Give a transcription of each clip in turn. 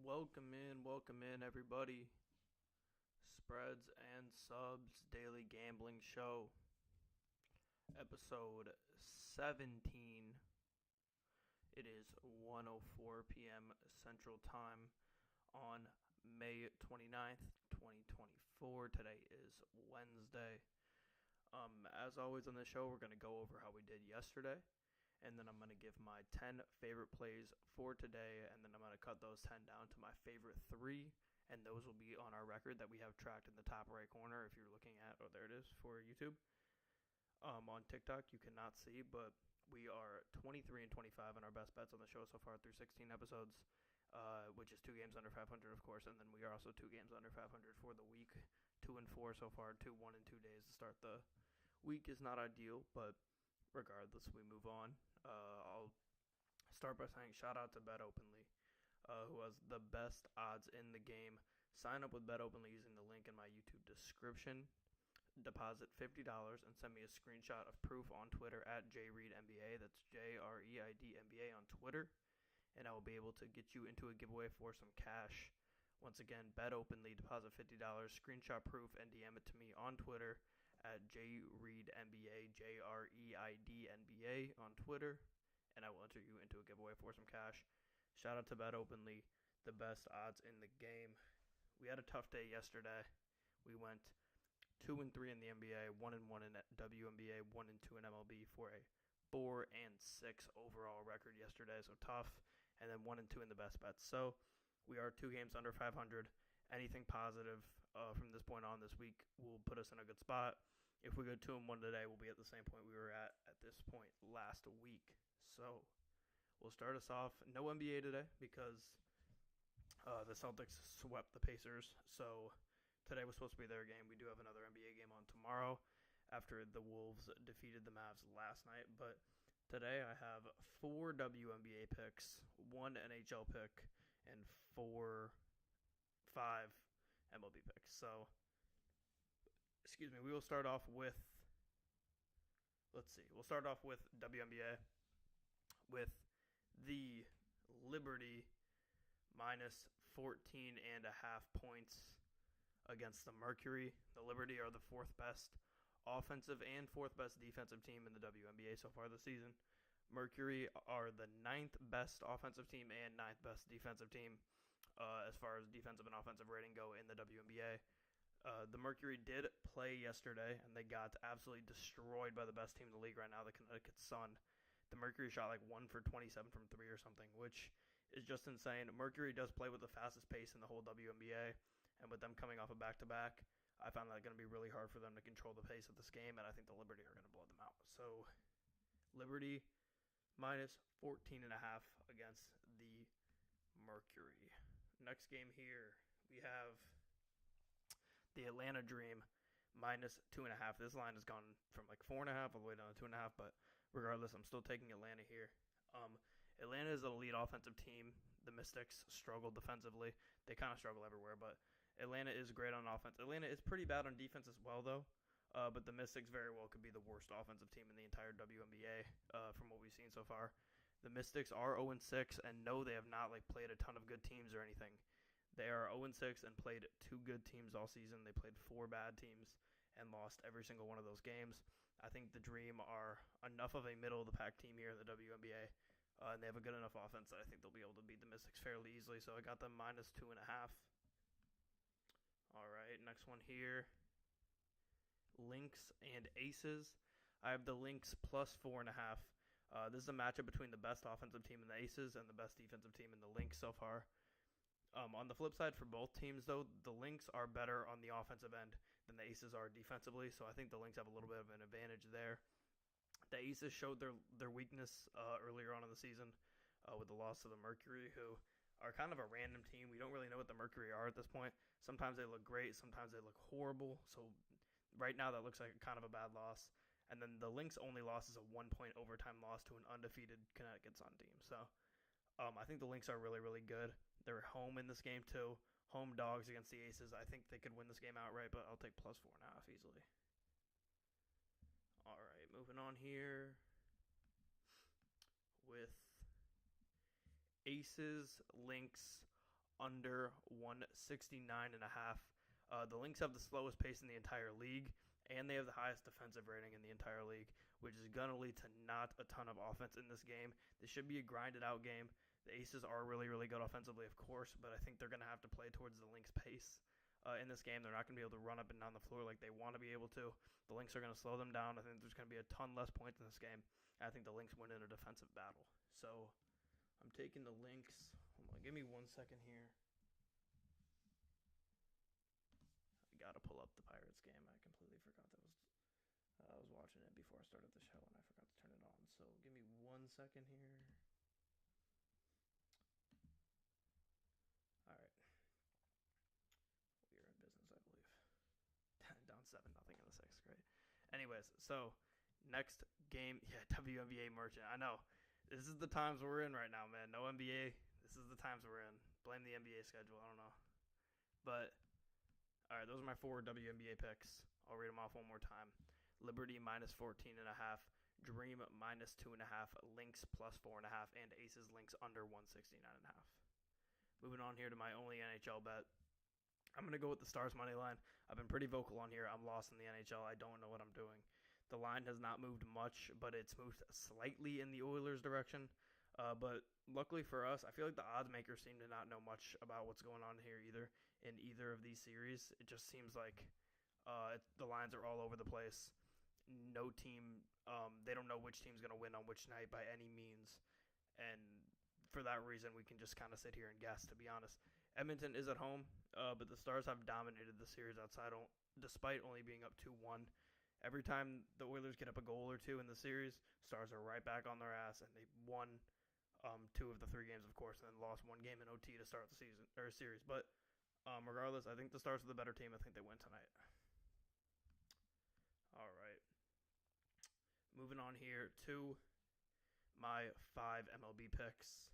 Welcome in, everybody. Spreads and Subs Daily Gambling Show, episode 17. It is 1:04 p.m. Central Time on May 29th, 2024. Today is Wednesday. As always on the show, we're going to go over how we did yesterday. And then I'm going to give my 10 favorite plays for today, and then I'm going to cut those 10 down to my favorite 3, and those will be on our record that we have tracked in the top right corner if you're looking at, oh, there it is for YouTube. On TikTok, you cannot see, but we are 23 and 25 in our best bets on the show so far through 16 episodes, which is 2 games under 500, of course, and then we are also 2 games under 500 for the week, 2 and 4 so far, 2, 1, and 2 days to start the week is not ideal, but regardless, we move on. I'll start by saying shout out to Bet Openly, who has the best odds in the game. Sign up with Bet Openly using the link in my YouTube description. Deposit $50 and send me a screenshot of proof on Twitter at JReedNBA. That's JREIDNBA on Twitter. And I will be able to get you into a giveaway for some cash. Once again, Bet Openly, deposit $50, screenshot proof, and DM it to me on Twitter at JReedNBA, JREIDNBA on Twitter, and I will enter you into a giveaway for some cash. Shout out to Bet Openly, the best odds in the game. We had a tough day yesterday. We went 2 and 3 in the NBA, 1 and 1 in WNBA, 1 and 2 in MLB for a 4 and 6 overall record yesterday. So tough, and then 1 and 2 in the best bets. So we are 2 games under 500. Anything positive from this point on this week will put us in a good spot. If we go 2 and 1 today, we'll be at the same point we were at this point last week. So we'll start us off. No NBA today because the Celtics swept the Pacers. So today was supposed to be their game. We do have another NBA game on tomorrow after the Wolves defeated the Mavs last night. But today I have 4 WNBA picks, 1 NHL pick, and 5 MLB picks. So we will start off with, we'll start off with WNBA with the Liberty minus 14.5 points against the Mercury. The Liberty are the 4th best offensive and 4th best defensive team in the WNBA so far this season. Mercury are the 9th best offensive team and 9th best defensive team as far as defensive and offensive rating go in the WNBA. The Mercury did play yesterday, and they got absolutely destroyed by the best team in the league right now, the Connecticut Sun. The Mercury shot like 1 for 27 from 3 or something, which is just insane. Mercury does play with the fastest pace in the whole WNBA, and with them coming off a back-to-back, I found that going to be really hard for them to control the pace of this game, and I think the Liberty are going to blow them out. So, Liberty minus 14.5 against the Mercury. Next game here, we have the Atlanta Dream minus 2.5. This line has gone from like 4.5 all the way down to 2.5, but regardless, I'm still taking Atlanta here. Atlanta is an elite offensive team. The Mystics struggle defensively. They kind of struggle everywhere, but Atlanta is great on offense. Atlanta is pretty bad on defense as well, though. But the Mystics very well could be the worst offensive team in the entire WNBA from what we've seen so far. The Mystics are 0-6, and no, they have not played a ton of good teams or anything. They are 0-6 and played 2 good teams all season. They played 4 bad teams and lost every single one of those games. I think the Dream are enough of a middle-of-the-pack team here in the WNBA, and they have a good enough offense that I think they'll be able to beat the Mystics fairly easily. So I got them minus 2.5. All right, next one here. Lynx and Aces. I have the Lynx plus 4.5. This is a matchup between the best offensive team in the Aces and the best defensive team in the Lynx so far. On the flip side for both teams, though, the Lynx are better on the offensive end than the Aces are defensively, so I think the Lynx have a little bit of an advantage there. The Aces showed their weakness earlier on in the season with the loss to the Mercury, who are kind of a random team. We don't really know what the Mercury are at this point. Sometimes they look great, sometimes they look horrible, so right now that looks like kind of a bad loss. And then the Lynx only loss is a 1-point overtime loss to an undefeated Connecticut Sun team, so I think the Lynx are really, really good. They're home in this game, too. Home dogs against the Aces. I think they could win this game outright, but I'll take plus 4.5 easily. All right, moving on here with Aces-Lynx under 169.5. The Lynx have the slowest pace in the entire league, and they have the highest defensive rating in the entire league, which is going to lead to not a ton of offense in this game. This should be a grinded-out game. The Aces are really, really good offensively, of course, but I think they're going to have to play towards the Lynx pace in this game. They're not going to be able to run up and down the floor like they want to be able to. The Lynx are going to slow them down. I think there's going to be a ton less points in this game. I think the Lynx win in a defensive battle. So I'm taking the Lynx. Hold on, give me 1 second here. I got to pull up the Pirates game. I completely forgot that was I was watching it before I started the show, and I forgot to turn it on. So give me 1 second here. All right. We are in business, I believe. Down 7-0 in the 6th. Great. Anyways, so next game. Yeah, WNBA Merchant. I know. This is the times we're in right now, man. No NBA. This is the times we're in. Blame the NBA schedule. I don't know. But, all right, those are my 4 WNBA picks. I'll read them off one more time. Liberty minus 14.5, Dream minus 2.5, Lynx plus 4.5, and Aces-Lynx under 169.5. Moving on here to my only NHL bet. I'm going to go with the Stars money line. I've been pretty vocal on here. I'm lost in the NHL. I don't know what I'm doing. The line has not moved much, but it's moved slightly in the Oilers' direction. But luckily for us, I feel like the odds makers seem to not know much about what's going on here either in either of these series. It just seems like the lines are all over the place. No team, they don't know which team's going to win on which night by any means. And for that reason, we can just kind of sit here and guess, to be honest. Edmonton is at home, but the Stars have dominated the series despite only being up 2-1. Every time the Oilers get up a goal or two in the series, Stars are right back on their ass, and they won 2 of the 3 games, of course, and then lost 1 game in OT to start the series. But regardless, I think the Stars are the better team. I think they win tonight. All right. Moving on here to my 5 MLB picks.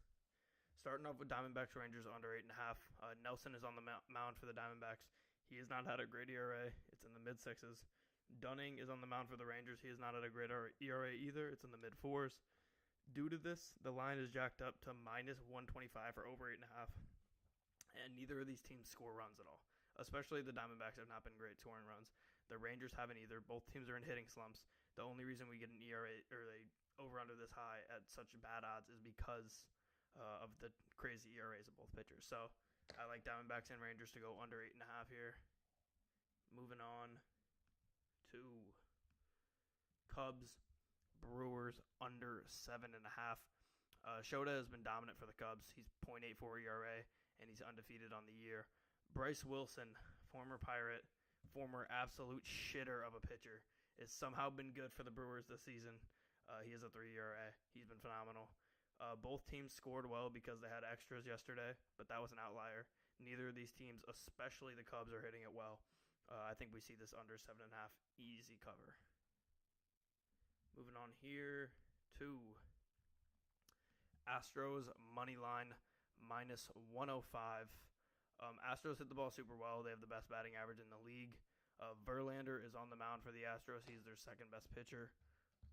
Starting off with Diamondbacks Rangers under 8.5. Nelson is on the mound for the Diamondbacks. He has not had a great ERA. It's in the mid-6s. Dunning is on the mound for the Rangers. He has not had a great ERA either. It's in the mid-4s. Due to this, the line is jacked up to minus 125 for over 8.5. And neither of these teams score runs at all. Especially the Diamondbacks have not been great scoring runs. The Rangers haven't either. Both teams are in hitting slumps. The only reason we get an ERA or a over-under this high at such bad odds is because of the crazy ERAs of both pitchers. So I like Diamondbacks and Rangers to go under 8.5 here. Moving on to Cubs, Brewers under 7.5. Shota has been dominant for the Cubs. He's .84 ERA, and he's undefeated on the year. Bryce Wilson, former Pirate, former absolute shitter of a pitcher, has somehow been good for the Brewers this season. He has a 3 ERA. He's been phenomenal. Both teams scored well because they had extras yesterday, but that was an outlier. Neither of these teams, especially the Cubs, are hitting it well. I think we see this under 7.5 easy cover. Moving on here to Astros money line minus 105. Astros hit the ball super well. They have the best batting average in the league. Verlander is on the mound for the Astros. He's their second best pitcher.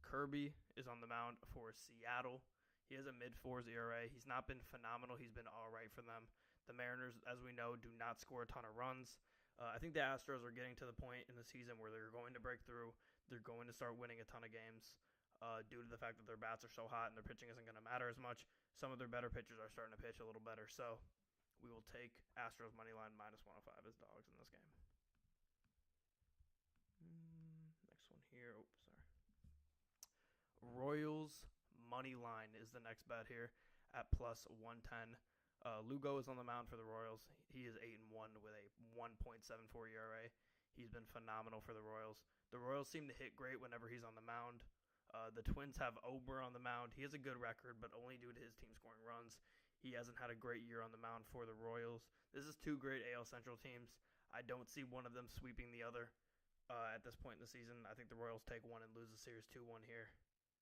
Kirby is on the mound for Seattle. He has a mid-4s ERA. He's not been phenomenal. He's been all right for them. The Mariners, as we know, do not score a ton of runs. I think the Astros are getting to the point in the season where they're going to break through. They're going to start winning a ton of games due to the fact that their bats are so hot and their pitching isn't going to matter as much. Some of their better pitchers are starting to pitch a little better. So we will take Astros money line minus 105 as dogs in this game. Next one here. Oops, sorry. Royals money line is the next bet here at plus 110. Lugo is on the mound for the Royals. He is 8-1 with a 1.74 ERA. He's been phenomenal for the Royals. The Royals seem to hit great whenever he's on the mound. The Twins have Ober on the mound. He has a good record, but only due to his team scoring runs. He hasn't had a great year on the mound for the Royals. This is 2 great AL Central teams. I don't see one of them sweeping the other at this point in the season. I think the Royals take one and lose the series 2-1 here.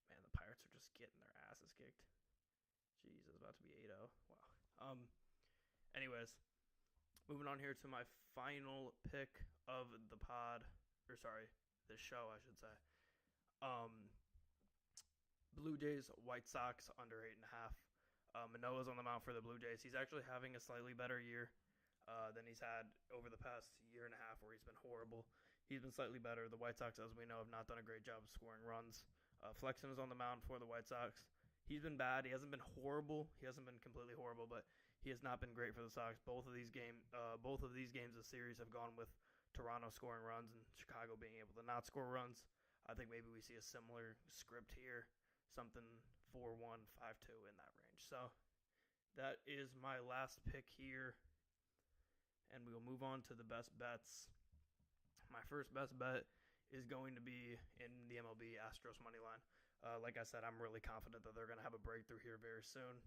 Man, the Pirates are just getting their asses kicked. Jeez, it's about to be 8-0. Wow. Anyways, moving on here to my final pick of the this show, I should say. Blue Jays, White Sox under 8.5. Manoah's on the mound for the Blue Jays. He's actually having a slightly better year than he's had over the past year and a half, where he's been horrible. He's been slightly better. The White Sox, as we know, have not done a great job of scoring runs. Flexen is on the mound for the White Sox. He's been bad. He hasn't been horrible. He hasn't been completely horrible, but he has not been great for the Sox. Both of these games this series have gone with Toronto scoring runs and Chicago being able to not score runs. I think maybe we see a similar script here, something 4-1, 5-2 in that range. So that is my last pick here, and we'll move on to the best bets. My first best bet is going to be in the MLB Astros money line. Like I said, I'm really confident that they're going to have a breakthrough here very soon.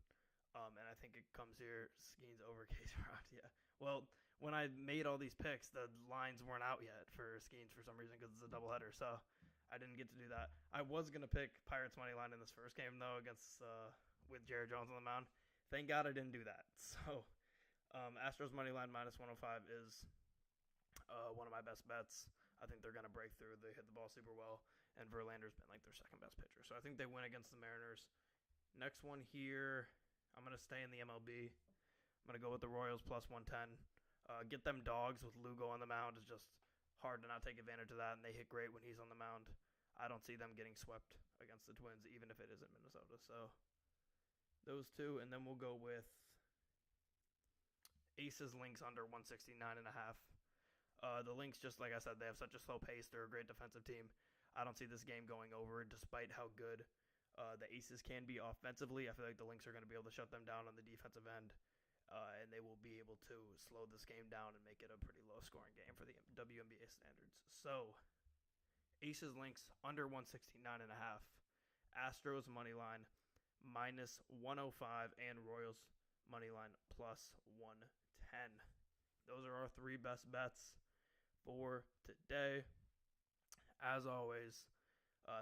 And I think it comes here. Skeens over Case Round. Yeah. Well, when I made all these picks, the lines weren't out yet for Skeens for some reason because it's a doubleheader. So I didn't get to do that. I was going to pick Pirates money line in this first game, though, against with Jared Jones on the mound. Thank God I didn't do that. So Astros money line minus 105 is one of my best bets. I think they're going to break through. They hit the ball super well, and Verlander's been like their second best pitcher. So I think they win against the Mariners. Next one here, I'm going to stay in the MLB. I'm going to go with the Royals plus 110. Get them dogs with Lugo on the mound is just hard to not take advantage of that, and they hit great when he's on the mound. I don't see them getting swept against the Twins, even if it is in Minnesota. So those two, and then we'll go with Aces-Lynx under 169.5. The Lynx, just like I said, they have such a slow pace. They're a great defensive team. I don't see this game going over, despite how good the Aces can be offensively. I feel like the Lynx are going to be able to shut them down on the defensive end, and they will be able to slow this game down and make it a pretty low-scoring game for the WNBA standards. So, Aces-Lynx under 169.5. Astros money line minus 105, and Royals money line plus 110. Those are our three best bets for today. As always,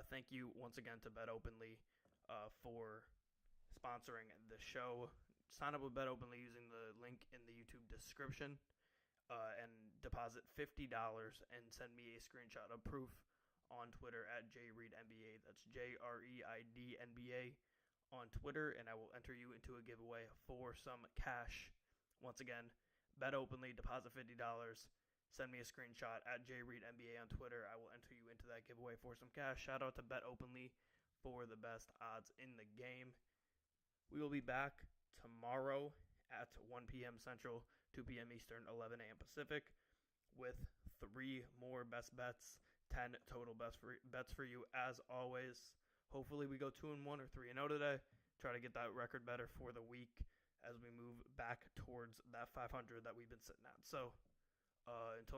thank you once again to Bet Openly for sponsoring the show. Sign up with Bet Openly using the link in the YouTube description and deposit $50 and send me a screenshot of proof on Twitter at JReedNBA. That's JREIDNBA on Twitter, and I will enter you into a giveaway for some cash. Once again, Bet Openly, deposit $50. Send me a screenshot at JReedNBA on Twitter. I will enter you into that giveaway for some cash. Shout out to Bet Openly for the best odds in the game. We will be back tomorrow at 1 p.m. Central, 2 p.m. Eastern, 11 a.m. Pacific, with 3 more best bets, 10 total bets for you as always. Hopefully we go 2-1 or 3-0 today. Try to get that record better for the week as we move back towards that 500 that we've been sitting at. So until